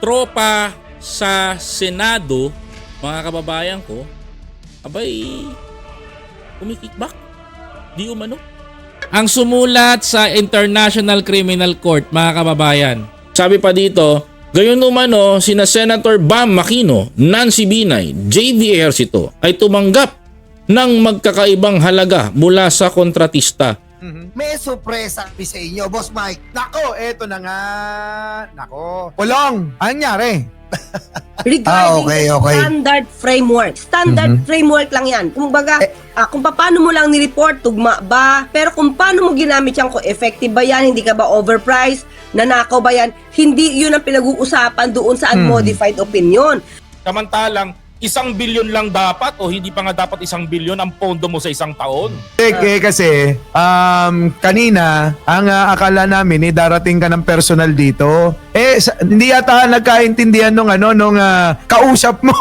tropa sa Senado, mga kababayan ko, abay, kumikickback. Di umano. Ang sumulat sa International Criminal Court, mga kababayan. Sabi pa dito, gayon umano, sina Senator Bam Aquino, Nancy Binay, JV Ejercito ay tumanggap ng magkakaibang halaga mula sa kontratista. May sorpresa kami sa inyo, Boss Mike. Nako, eto na nga. Nako. Kulong. Anong nangyari? Regarding okay. standard framework. Standard framework lang yan. Kumbaga, kung paano mo lang nireport, tugma ba? Pero kung paano mo ginamit yan, kung effective ba yan, hindi ka ba overpriced, nanakaw ba yan, hindi yun ang pinag-uusapan doon sa unmodified opinion. Samantalang, 1 bilyon lang dapat o hindi pa nga dapat 1 bilyon ang pondo mo sa isang taon. Kasi kanina ang akala namin darating ka ng personal dito. Hindi yata nagkaintindihan nung kausap mo.